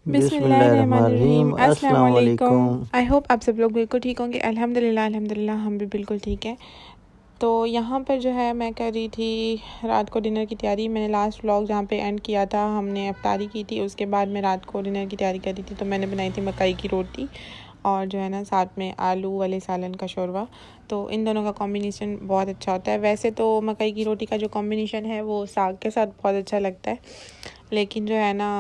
बिस्मिल्लाहिर्रहमानिर्रहीम, अस्सलाम अस्सलाम वालेकुम। वालेकुम। आई होप आप सब लोग बिल्कुल ठीक होंगे। अल्हम्दुलिल्लाह हम भी बिल्कुल ठीक हैं। तो यहाँ पर जो है मैं कर रही थी रात को डिनर की तैयारी। मैंने लास्ट व्लॉग जहाँ पे एंड किया था, हमने इफ्तारी की थी, उसके बाद मैं रात को डिनर की तैयारी कर रही थी। तो मैंने बनाई थी मकई की रोटी और जो है ना साथ में आलू वाले सालन का शोरबा। तो इन दोनों का कॉम्बिनेशन बहुत अच्छा होता है। वैसे तो मकई की रोटी का जो कॉम्बिनेशन है वो साग के साथ बहुत अच्छा लगता है, लेकिन जो है ना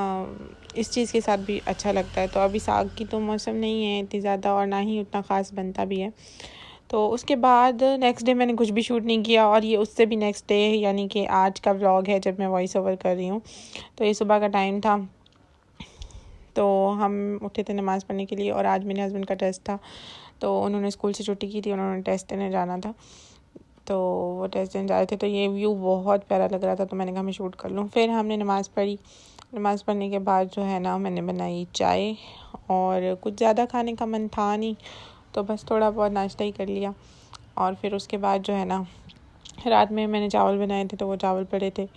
इस चीज़ के साथ भी अच्छा लगता है। तो अभी साग की तो मौसम नहीं है इतनी ज़्यादा और ना ही उतना ख़ास बनता भी है। तो उसके बाद नेक्स्ट डे मैंने कुछ भी शूट नहीं किया और ये उससे भी नेक्स्ट डे यानी कि आज का व्लॉग है जब मैं वॉइस ओवर कर रही हूँ। तो ये सुबह का टाइम था, तो हम उठे थे नमाज़ पढ़ने के लिए और आज मेरे हस्बैंड का टेस्ट था। तो उन्होंने स्कूल से छुट्टी की थी, उन्होंने टेस्ट देने जाना था, तो वो टेस्ट देने जा रहे थे। तो ये व्यू बहुत प्यारा लग रहा था, तो मैंने कहा मैं शूट कर लूँ। फिर हमने नमाज़ पढ़ी। नमाज़ पढ़ने के बाद जो है ना मैंने बनाई चाय और कुछ ज़्यादा खाने का मन था नहीं, तो बस थोड़ा बहुत नाश्ता ही कर लिया। और फिर उसके बाद जो है ना रात में मैंने चावल बनाए थे, तो वो चावल पड़े थे।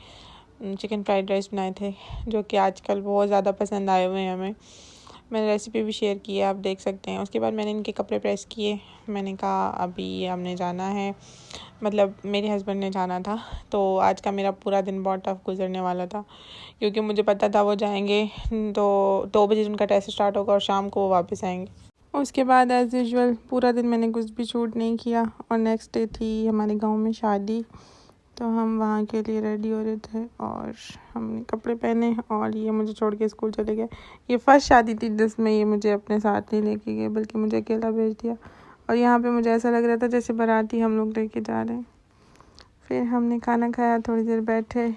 चिकन फ्राइड राइस बनाए थे जो कि आजकल बहुत ज़्यादा पसंद आए हुए हैं हमें। मैंने रेसिपी भी शेयर की है, आप देख सकते हैं। उसके बाद मैंने इनके कपड़े प्रेस किए। मैंने कहा अभी हमने जाना है, मतलब मेरे हस्बैंड ने जाना था। तो आज का मेरा पूरा दिन बहुत टफ गुजरने वाला था, क्योंकि मुझे पता था वो जाएंगे तो 2 बजे उनका टेस्ट स्टार्ट होगा और शाम को वो वापस आएंगे। उसके बाद एज़ यूजुअल पूरा दिन मैंने कुछ भी शूट नहीं किया। और नेक्स्ट डे थी हमारे गांव में शादी, तो हम वहाँ के लिए रेडी हो रहे थे और हमने कपड़े पहने और ये मुझे छोड़ के स्कूल चले गए। ये फर्स्ट शादी थी जिसमें ये मुझे अपने साथ नहीं लेके गए, बल्कि मुझे अकेला भेज दिया। और यहाँ पे मुझे ऐसा लग रहा था जैसे बाराती हम लोग लेके जा रहे हैं। फिर हमने खाना खाया, थोड़ी देर बैठे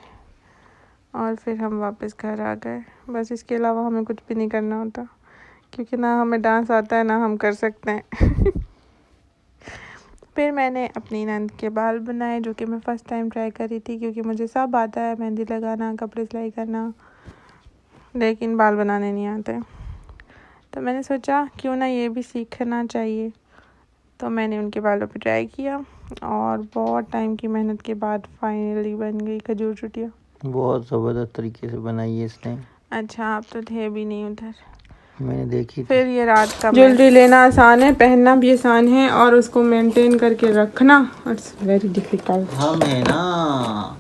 और फिर हम वापस घर आ गए। बस इसके अलावा हमें कुछ भी नहीं करना होता, क्योंकि ना हमें डांस आता है ना हम कर सकते हैं। फिर मैंने अपनी नंद के बाल बनाए, जो कि मैं फ़र्स्ट टाइम ट्राई कर रही थी, क्योंकि मुझे सब आता है, मेहंदी लगाना, कपड़े सिलाई करना, लेकिन बाल बनाने नहीं आते। तो मैंने सोचा क्यों ना ये भी सीखना चाहिए। तो मैंने उनके बालों पे ट्राई किया और बहुत टाइम की मेहनत के बाद फाइनली बन गई खजूर चुटिया। बहुत ज़बरदस्त तरीके से बनाई है इसने। अच्छा, आप तो थे भी नहीं उधर। मैंने देखी थी। फिर ये रात का ज्वेलरी लेना आसान है, पहनना भी आसान है, और उसको मेंटेन करके रखना इट्स वेरी डिफिकल्ट। हम है ना।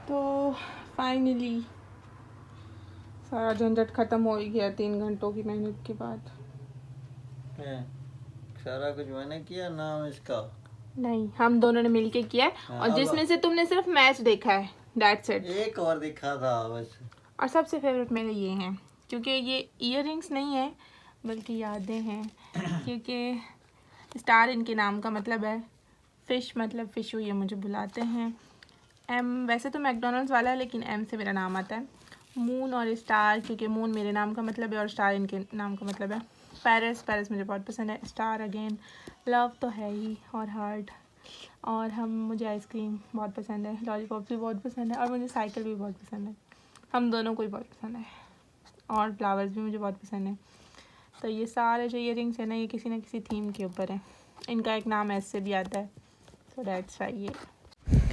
तो फाइनली सारा झंझट ख़त्म हो ही गया 3 घंटों की मेहनत के बाद। सारा कुछ मैंने किया, नाम इसका नहीं, हम दोनों ने मिलके किया है, और जिसमें से तुमने सिर्फ मैच देखा है, दैट्स इट। एक और दिखा था बस। और सबसे फेवरेट मेरे ये हैं, क्योंकि ये इयररिंग्स नहीं है बल्कि यादें हैं। क्योंकि स्टार इनके नाम का मतलब है, फ़िश मतलब फ़िशू ये मुझे बुलाते हैं। एम वैसे तो मैकडोनल्ड्स वाला है, लेकिन एम से मेरा नाम आता है। मून और स्टार, क्योंकि मून मेरे नाम का मतलब है और स्टार इनके नाम का मतलब है। पेरिस मुझे बहुत पसंद है। स्टार अगेन लव तो है ही, और हार्ट। और मुझे आइसक्रीम बहुत पसंद है, लॉलीपॉप भी बहुत पसंद है, और मुझे साइकिल भी बहुत पसंद है। हम दोनों को ही बहुत पसंद है, और फ्लावर्स भी मुझे बहुत पसंद है। तो ये सारे जो इयररिंग्स है ना, ये किसी न किसी थीम के ऊपर है। इनका एक नाम एस से भी आता है, तो दैट्स व्हाई ये।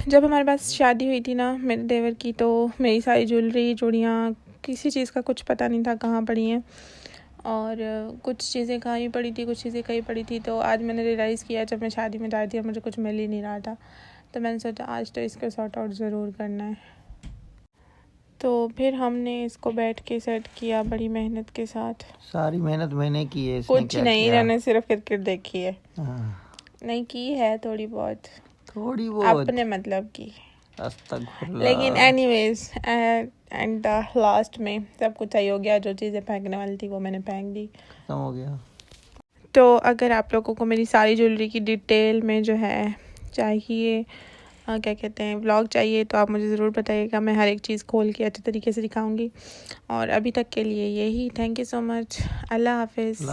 जब हमारे पास शादी हुई थी ना मेरे देवर की, तो मेरी सारी ज्वेलरी, चूड़ियाँ, किसी चीज़ का कुछ पता नहीं था कहाँ पड़ी हैं, और कुछ चीज़ें कहीं पड़ी थी, कुछ चीज़ें कहीं पड़ी थी। तो आज मैंने रियलाइज़ किया जब मैं शादी में जा रही थी और मुझे कुछ मिल ही नहीं रहा था, तो मैंने सोचा आज तो इसको सॉर्ट आउट ज़रूर करना है। तो फिर हमने इसको बैठ के सेट किया बड़ी मेहनत के साथ। सारी मेहनत मैंने की है, इसने कुछ क्या नहीं, किया? मैंने सिर्फ क्रिकेट देखी है। नहीं की है, थोड़ी बहुत अपने मतलब की। लेकिन एनीवेज एंड लास्ट में सब कुछ सही हो गया। जो चीज़ें फेंकने वाली थी वो मैंने फेंक दी, खत्म हो गया। तो अगर आप लोगों को मेरी सारी ज्वेलरी की डिटेल में जो है चाहिए, क्या कहते हैं, व्लॉग चाहिए, तो आप मुझे ज़रूर बताइएगा। मैं हर एक चीज़ खोल के अच्छे तरीके से दिखाऊंगी। और अभी तक के लिए यही, थैंक यू सो मच। अल्लाह हाफिज़।